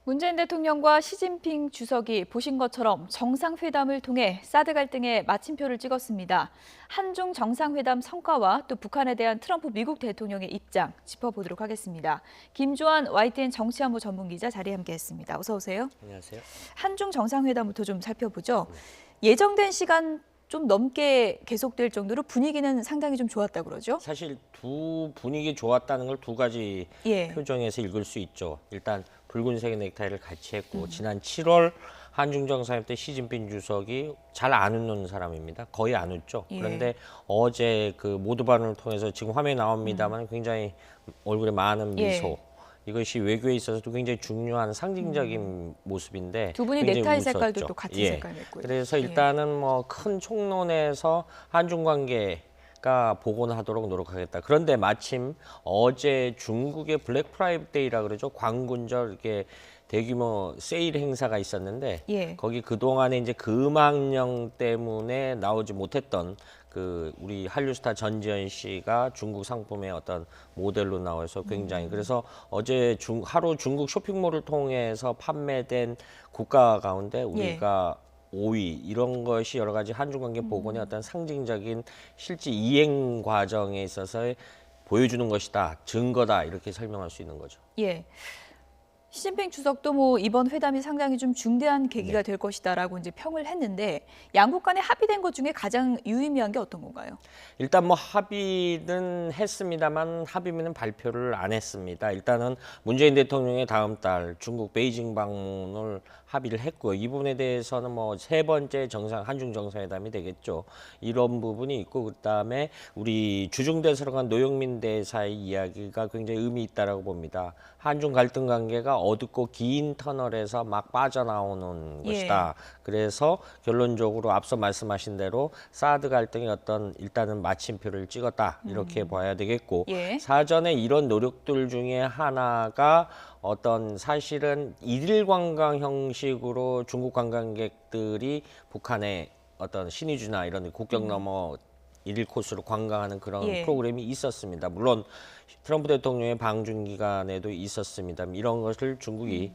문재인 대통령과 시진핑 주석이 보신 것처럼 정상회담을 통해 사드 갈등에 마침표를 찍었습니다. 한중 정상회담 성과와 또 북한에 대한 트럼프 미국 대통령의 입장 짚어보도록 하겠습니다. 김주환 YTN 정치안보 전문기자 자리에 함께했습니다. 어서 오세요. 안녕하세요. 한중 정상회담부터 좀 살펴보죠. 예정된 시간 좀 넘게 계속될 정도로 분위기는 상당히 좀 좋았다고 그러죠? 사실 두 분위기 좋았다는 걸 두 가지 예. 표정에서 읽을 수 있죠. 일단 붉은색의 넥타이를 같이 했고 지난 7월 한중 정상회담 때 시진핑 주석이 잘 안 웃는 사람입니다. 거의 안 웃죠. 예. 그런데 어제 그 모두 발언을 통해서 지금 화면에 나옵니다만 굉장히 얼굴에 많은 미소. 예. 이것이 외교에 있어서도 굉장히 중요한 상징적인 모습인데 두 분이 굉장히 넥타이 웃었죠. 색깔도 또 같은 예. 색깔 냈고요. 그래서 예. 일단은 뭐 큰 총론에서 한중 관계가 복원하도록 노력하겠다. 그런데 마침 어제 중국의 블랙 프라이데이라 그러죠. 광군절 이렇게 대규모 세일 행사가 있었는데 예. 거기 그동안에 이제 금왕령 때문에 나오지 못했던 그 우리 한류스타 전지현 씨가 중국 상품의 어떤 모델로 나와서 굉장히 그래서 어제 하루 중국 쇼핑몰을 통해서 판매된 국가 가운데 우리가 5위 이런 것이 여러 가지 한중 관계 복원의 어떤 상징적인 실제 이행 과정에 있어서 보여주는 것이다, 증거다 이렇게 설명할 수 있는 거죠. 예. 시진핑 주석도 뭐 이번 회담이 상당히 좀 중대한 계기가 될 것이다라고 이제 평을 했는데 양국 간에 합의된 것 중에 가장 유의미한 게 어떤 건가요? 일단 뭐 합의는 했습니다만 합의문은 발표를 안 했습니다. 일단은 문재인 대통령의 다음 달 중국 베이징 방문을 합의를 했고요. 이 부분에 대해서는 뭐 세 번째 한중 정상회담이 되겠죠. 이런 부분이 있고 그다음에 우리 주중대사령관 노영민 대사의 이야기가 굉장히 의미 있다라고 봅니다. 한중 갈등 관계가 어둡고 긴 터널에서 막 빠져나오는 것이다. 그래서 결론적으로 앞서 말씀하신 대로 사드 갈등의 어떤 일단은 마침표를 찍었다. 이렇게 봐야 되겠고 예. 사전에 이런 노력들 중에 하나가 어떤 사실은 일일 관광 형식으로 중국 관광객들이 북한의 어떤 신의주나 이런 국경 넘어 일일 코스로 관광하는 그런 예. 프로그램이 있었습니다. 물론 트럼프 대통령의 방중 기간에도 있었습니다. 이런 것을 중국이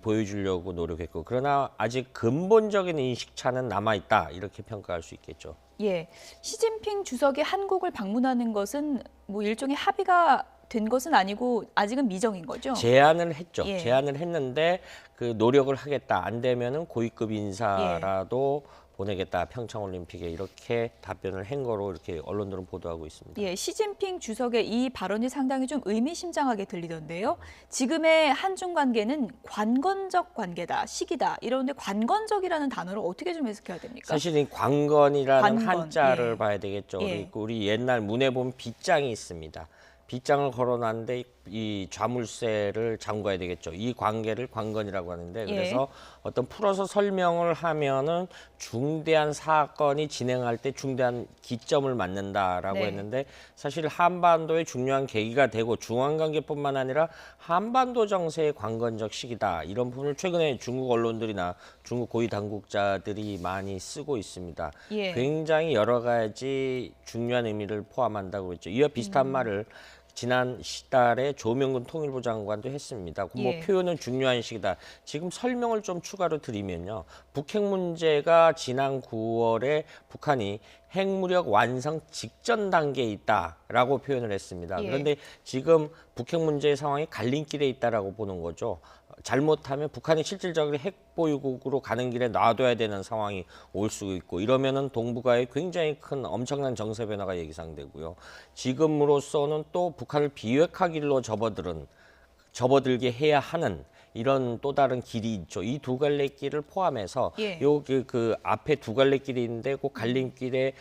보여주려고 노력했고 그러나 아직 근본적인 인식 차는 남아 있다 이렇게 평가할 수 있겠죠. 예. 시진핑 주석이 한국을 방문하는 것은 뭐 일종의 합의가 된 것은 아니고 아직은 미정인 거죠? 제안을 했죠. 예. 제안을 했는데 그 노력을 하겠다. 안 되면은 고위급 인사라도 보내겠다. 평창올림픽에 이렇게 답변을 한 거로 이렇게 언론들은 보도하고 있습니다. 예, 시진핑 주석의 이 발언이 상당히 좀 의미심장하게 들리던데요. 지금의 한중 관계는 관건적 관계다, 시기다. 이런데 관건적이라는 단어를 어떻게 좀 해석해야 됩니까? 사실 이 관건이라는 관건, 한자를 예. 봐야 되겠죠. 예. 그리고 우리 옛날 문에 보면 빗장이 있습니다. 빗장을 걸어놨는데 이 좌물쇠를 잠가야 되겠죠. 이 관계를 관건이라고 하는데 그래서 어떤 풀어서 설명을 하면은 중대한 사건이 진행할 때 중대한 기점을 맞는다라고 네. 했는데 사실 한반도의 중요한 계기가 되고 중앙관계뿐만 아니라 한반도 정세의 관건적 시기다. 이런 부분을 최근에 중국 언론들이나 중국 고위 당국자들이 많이 쓰고 있습니다. 예. 굉장히 여러 가지 중요한 의미를 포함한다고 했죠. 이와 비슷한 말을 지난 달에 조명근 통일부 장관도 했습니다. 뭐 예. 표현은 중요한 시기다. 지금 설명을 좀 추가로 드리면요. 북핵 문제가 지난 9월에 북한이 핵무력 완성 직전 단계에 있다라고 표현을 했습니다. 예. 그런데 지금 북핵 문제의 상황이 갈림길에 있다라고 보는 거죠. 잘못하면 북한이 실질적으로 핵 보유국으로 가는 길에 놔둬야 되는 상황이 올 수 있고 이러면은 동북아에 굉장히 큰 엄청난 정세 변화가 예상되고요. 지금으로서는 또 북한을 비핵화 길로 접어들게 해야 하는 이런 또 다른 길이 있죠. 이 두 갈래 길을 포함해서 예. 그 앞에 두 갈래 길이 있는데 그 갈림길에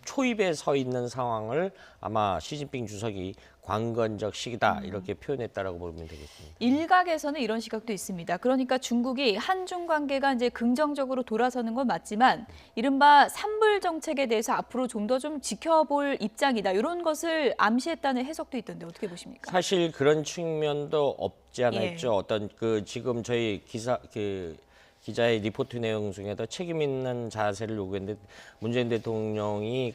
초입에 서 있는 상황을 아마 시진핑 주석이 관건적 시기다 이렇게 표현했다라고 보면 되겠습니다. 일각에서는 이런 시각도 있습니다. 그러니까 중국이 한중 관계가 이제 긍정적으로 돌아서는 건 맞지만 이른바 산불 정책에 대해서 앞으로 좀 더 좀 지켜볼 입장이다. 이런 것을 암시했다는 해석도 있던데 어떻게 보십니까? 사실 그런 측면도 없지 않아 예. 있죠. 어떤 지금 저희 기자의 리포트 내용 중에도 책임 있는 자세를 요구했는데 문재인 대통령이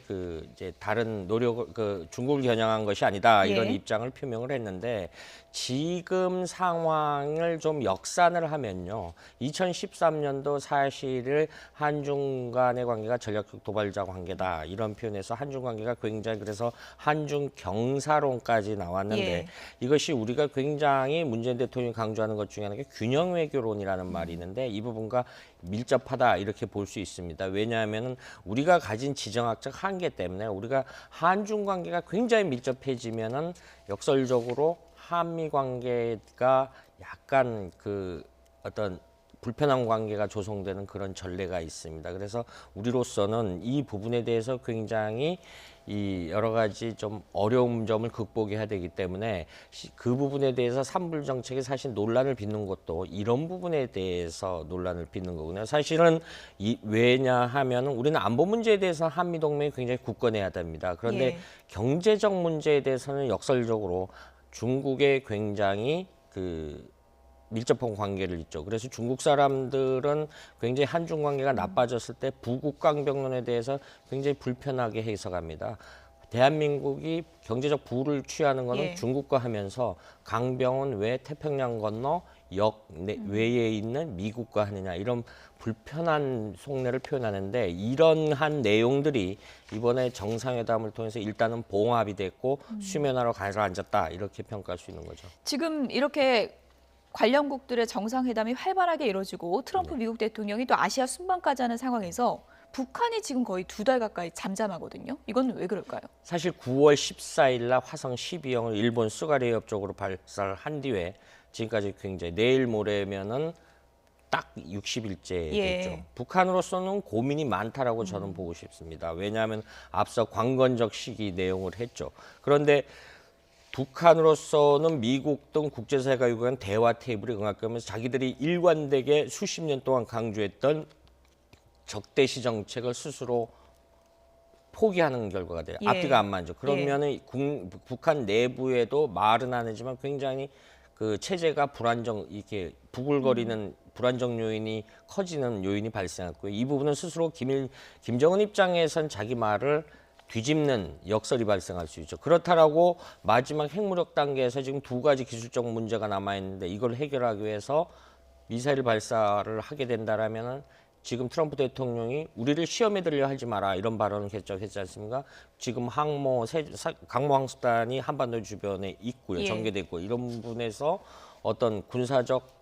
이제 다른 노력을 중국을 겨냥한 것이 아니다 이런 예. 입장을 표명을 했는데 지금 상황을 좀 역산을 하면요. 2013년도 사실을 한중 간의 관계가 전략적 도발자 관계다. 이런 표현에서 한중 관계가 굉장히 그래서 한중 경사론까지 나왔는데 예. 이것이 우리가 굉장히 문재인 대통령이 강조하는 것 중에 하나가 균형 외교론이라는 말이 있는데 이 부분과 밀접하다 이렇게 볼 수 있습니다. 왜냐하면 우리가 가진 지정학적 한계 때문에 우리가 한중 관계가 굉장히 밀접해지면은 역설적으로 한미 관계가 약간 그 어떤 불편한 관계가 조성되는 그런 전례가 있습니다. 그래서 우리로서는 이 부분에 대해서 굉장히 이 여러 가지 좀 어려운 점을 극복해야 되기 때문에 그 부분에 대해서 산불 정책이 사실 논란을 빚는 것도 이런 부분에 대해서 논란을 빚는 거군요. 사실은 왜냐하면 우리는 안보 문제에 대해서 한미 동맹이 굉장히 굳건해야 됩니다. 그런데 예. 경제적 문제에 대해서는 역설적으로 중국에 굉장히 밀접한 관계를 있죠. 그래서 중국 사람들은 굉장히 한중 관계가 나빠졌을 때 부국 강병론에 대해서 굉장히 불편하게 해석합니다. 대한민국이 경제적 부를 취하는 것은 예. 중국과 하면서 강병은 왜 태평양 건너 외에 있는 미국과 하느냐 이런 불편한 속내를 표현하는데 이러한 내용들이 이번에 정상회담을 통해서 일단은 봉합이 됐고 수면하러 가라앉았다 이렇게 평가할 수 있는 거죠. 지금 이렇게 관련국들의 정상회담이 활발하게 이루어지고 트럼프 미국 대통령이 또 아시아 순방까지 하는 상황에서 북한이 지금 거의 2달 가까이 잠잠하거든요. 이건 왜 그럴까요? 사실 9월 14일 날 화성 12형을 일본 스가레이업 쪽으로 발사를 한 뒤에 지금까지 굉장히 내일 모레면은 딱 60일째 예. 됐죠. 북한으로서는 고민이 많다라고 저는 보고 싶습니다. 왜냐하면 앞서 관건적 시기 내용을 했죠. 그런데 북한으로서는 미국 등 국제사회가 요구한 대화 테이블에 응하면서 자기들이 일관되게 수십 년 동안 강조했던 적대시 정책을 스스로 포기하는 결과가 돼요. 예. 앞뒤가 안 맞죠. 그러면은 북한 내부에도 말은 안 하지만 굉장히 그 체제가 불안정 이렇게 부글거리는 불안정 요인이 커지는 요인이 발생했고요. 이 부분은 스스로 김정은 입장에선 자기 말을 뒤집는 역설이 발생할 수 있죠. 그렇다라고 마지막 핵무력 단계에서 지금 2가지 기술적 문제가 남아 있는데 이걸 해결하기 위해서 미사일 발사를 하게 된다라면은 지금 트럼프 대통령이 우리를 시험에 들려 하지 마라 이런 발언을 했지 않습니까? 지금 강모 항수단이 한반도 주변에 있고요, 예. 전개됐고 이런 부분에서 어떤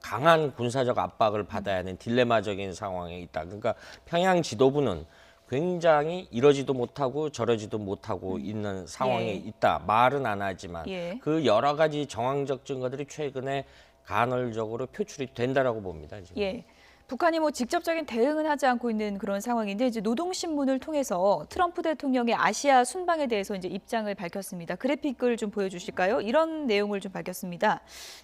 강한 군사적 압박을 받아야 하는 딜레마적인 상황에 있다. 그러니까 평양 지도부는 굉장히 이러지도 못하고 저러지도 못하고 있는 상황에 예. 있다. 말은 안 하지만 예. 그 여러 가지 정황적 증거들이 최근에 간헐적으로 표출이 된다라고 봅니다. 지금. 예. 북한이 뭐 직접적인 대응은 하지 않고 있는 그런 상황인데 이제 노동신문을 통해서 트럼프 대통령의 아시아 순방에 대해서 이제 입장을 밝혔습니다. 그래픽을 좀 보여주실까요? 이런 내용을 좀 밝혔습니다.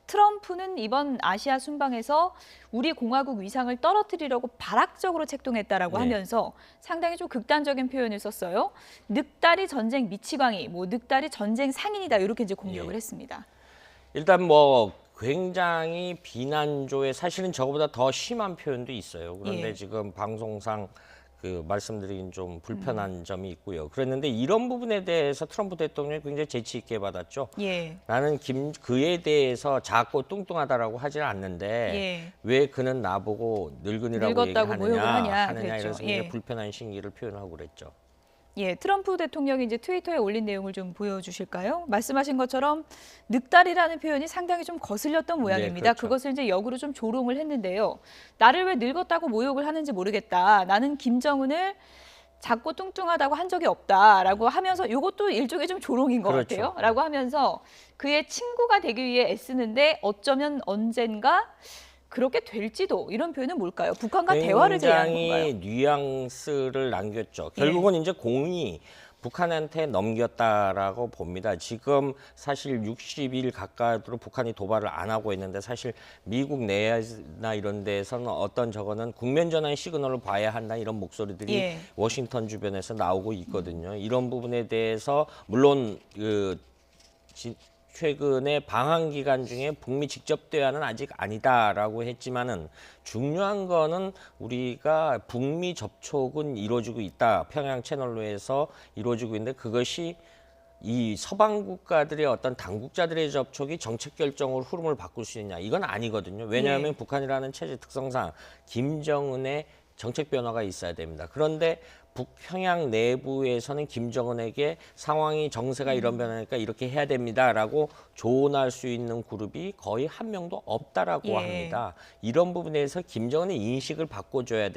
트럼프는 이번 아시아 순방에서 우리 공화국 위상을 떨어뜨리려고 발악적으로 책동했다라고 네. 하면서 상당히 좀 극단적인 표현을 썼어요. 늑다리 전쟁 미치광이, 뭐 늑다리 전쟁 상인이다 이렇게 이제 공격을 예. 했습니다. 일단 뭐 굉장히 비난조에 사실은 저거보다 더 심한 표현도 있어요. 그런데 예. 지금 방송상 말씀드리긴 좀 불편한 점이 있고요. 그랬는데 이런 부분에 대해서 트럼프 대통령이 굉장히 재치 있게 받았죠. 예. 나는 그에 대해서 작고 뚱뚱하다라고 하지 않는데 예. 왜 그는 나보고 늙은이라고 늙었다고 모욕을 하냐 그랬죠. 이래서 굉장히 예. 불편한 심기를 표현하고 그랬죠. 예, 트럼프 대통령이 이제 트위터에 올린 내용을 좀 보여주실까요? 말씀하신 것처럼 늑다리라는 표현이 상당히 좀 거슬렸던 모양입니다. 그렇죠. 그것을 이제 역으로 좀 조롱을 했는데요. 나를 왜 늙었다고 모욕을 하는지 모르겠다. 나는 김정은을 작고 뚱뚱하다고 한 적이 없다라고 하면서 이것도 일종의 좀 조롱인 것 그렇죠. 같아요. 라고 하면서 그의 친구가 되기 위해 애쓰는데 어쩌면 언젠가 그렇게 될지도 이런 표현은 뭘까요? 북한과 대화를 제의하는 건가요? 굉장히 뉘앙스를 남겼죠. 결국은 이제 공이 북한한테 넘겼다라고 봅니다. 지금 사실 60일 가까이로 북한이 도발을 안 하고 있는데 사실 미국 내나 이런 데에서는 어떤 저거는 국면 전환 시그널을 봐야 한다 이런 목소리들이 예. 워싱턴 주변에서 나오고 있거든요. 이런 부분에 대해서 물론 최근에 방한 기간 중에 북미 직접 대화는 아직 아니다라고 했지만은 중요한 거는 우리가 북미 접촉은 이루어지고 있다. 평양 채널로에서 이루어지고 있는데 그것이 이 서방 국가들의 어떤 당국자들의 접촉이 정책 결정으로 흐름을 바꿀 수 있냐? 이건 아니거든요. 왜냐하면 예. 북한이라는 체제 특성상 김정은의 정책 변화가 있어야 됩니다. 그런데 북평양 내부에서는 김정은에게 상황이 정세가 이런 변화니까 이렇게 해야 됩니다라고 조언할 수 있는 그룹이 거의 한 명도 없다라고 예. 합니다. 이런 부분에서 김정은의 인식을 바꿔줘야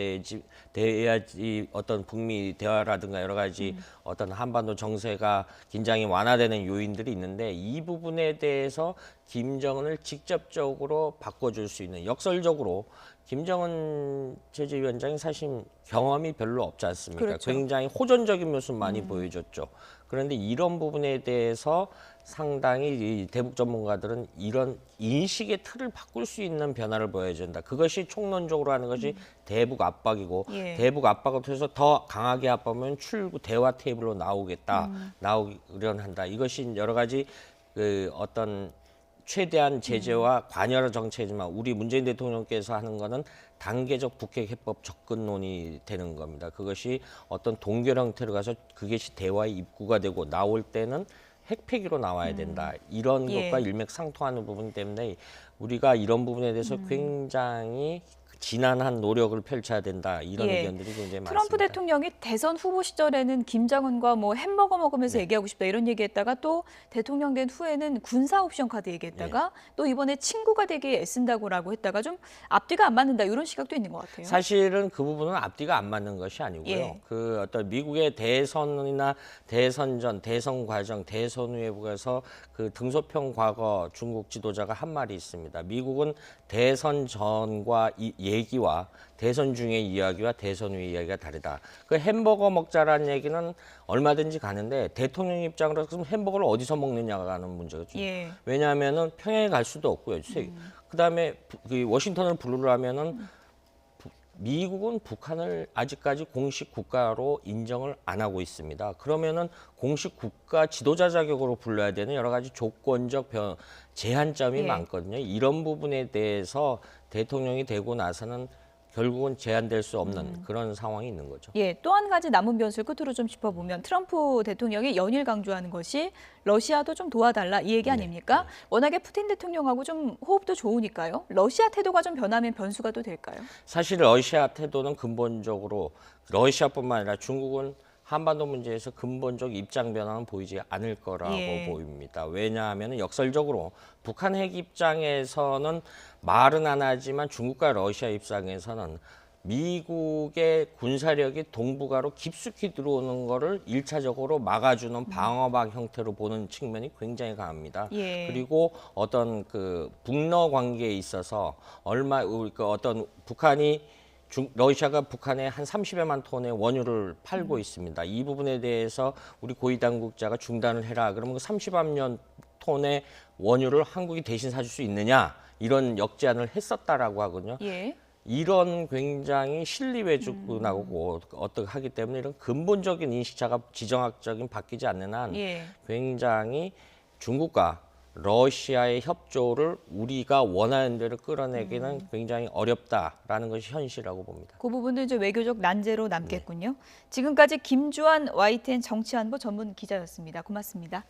돼야지 어떤 북미 대화라든가 여러 가지 어떤 한반도 정세가 긴장이 완화되는 요인들이 있는데 이 부분에 대해서 김정은을 직접적으로 바꿔줄 수 있는 역설적으로 김정은 체제위원장이 사실 경험이 별로 없지 않습니까? 그렇죠. 굉장히 호전적인 모습 많이 보여줬죠. 그런데 이런 부분에 대해서 상당히 이 대북 전문가들은 이런 인식의 틀을 바꿀 수 있는 변화를 보여야 된다. 그것이 총론적으로 하는 것이 대북 압박이고 예. 대북 압박을 통해서 더 강하게 압박하면 출구 대화 테이블로 나오겠다, 나오려는 한다. 이것이 여러 가지 그 어떤 최대한 제재와 관여의 정책이지만 우리 문재인 대통령께서 하는 거는 단계적 북핵 해법 접근론이 되는 겁니다. 그것이 어떤 동결 형태로 가서 그것이 대화의 입구가 되고 나올 때는 핵폐기로 나와야 된다. 이런 예. 것과 일맥상통하는 부분 때문에 우리가 이런 부분에 대해서 굉장히 진한한 노력을 펼쳐야 된다. 이런 예. 의견들이 굉장히 많습니다. 트럼프 대통령이 대선 후보 시절에는 김정은과 뭐 햄버거 먹으면서 얘기하고 싶다 이런 얘기했다가 또 대통령 된 후에는 군사 옵션 카드 얘기했다가 또 이번에 친구가 되기에 애쓴다고라고 했다가 좀 앞뒤가 안 맞는다 이런 시각도 있는 것 같아요. 사실은 그 부분은 앞뒤가 안 맞는 것이 아니고요. 예. 그 어떤 미국의 대선이나 대선 전, 대선 과정, 대선 후에 보고서 그 등소평 과거 중국 지도자가 한 말이 있습니다. 미국은 대선 전과 얘기와 대선 중의 이야기와 대선 후의 이야기가 다르다. 그 햄버거 먹자라는 얘기는 얼마든지 가는데 대통령 입장으로서 햄버거를 어디서 먹느냐가 하는 문제죠. 예. 왜냐하면은 평양에 갈 수도 없고요. 그다음에 워싱턴을 부르려면은 미국은 북한을 아직까지 공식 국가로 인정을 안 하고 있습니다. 그러면은 공식 국가 지도자 자격으로 불러야 되는 여러 가지 조건적 제한점이 예. 많거든요. 이런 부분에 대해서 대통령이 되고 나서는 결국은 제한될 수 없는 그런 상황이 있는 거죠. 예, 또 한 가지 남은 변수를 끝으로 좀 짚어보면 트럼프 대통령이 연일 강조하는 것이 러시아도 좀 도와달라 이 얘기 아닙니까? 워낙에 푸틴 대통령하고 좀 호흡도 좋으니까요. 러시아 태도가 좀 변하면 변수가 또 될까요? 사실 러시아 태도는 근본적으로 러시아뿐만 아니라 중국은 한반도 문제에서 근본적 입장 변화는 보이지 않을 거라고 예. 보입니다. 왜냐하면 역설적으로 북한 핵 입장에서는 말은 안 하지만 중국과 러시아 입장에서는 미국의 군사력이 동북아로 깊숙이 들어오는 거를 일차적으로 막아주는 방어막 형태로 보는 측면이 굉장히 강합니다. 예. 그리고 어떤 그 북러 관계에 있어서 그 어떤 북한이 러시아가 북한에 한 30여만 톤의 원유를 팔고 있습니다. 이 부분에 대해서 우리 고위 당국자가 중단을 해라. 그러면 그 30만 톤의 원유를 한국이 대신 사줄 수 있느냐? 이런 역제안을 했었다라고 하거든요. 예. 이런 굉장히 실리 왜곡하고 어떻게 하기 때문에 이런 근본적인 인식차가 지정학적인 바뀌지 않는 한 예. 굉장히 중국과 러시아의 협조를 우리가 원하는 대로 끌어내기는 굉장히 어렵다라는 것이 현실이라고 봅니다. 그 부분도 이제 외교적 난제로 남겠군요. 지금까지 김주환 YTN 정치안보 전문 기자였습니다. 고맙습니다.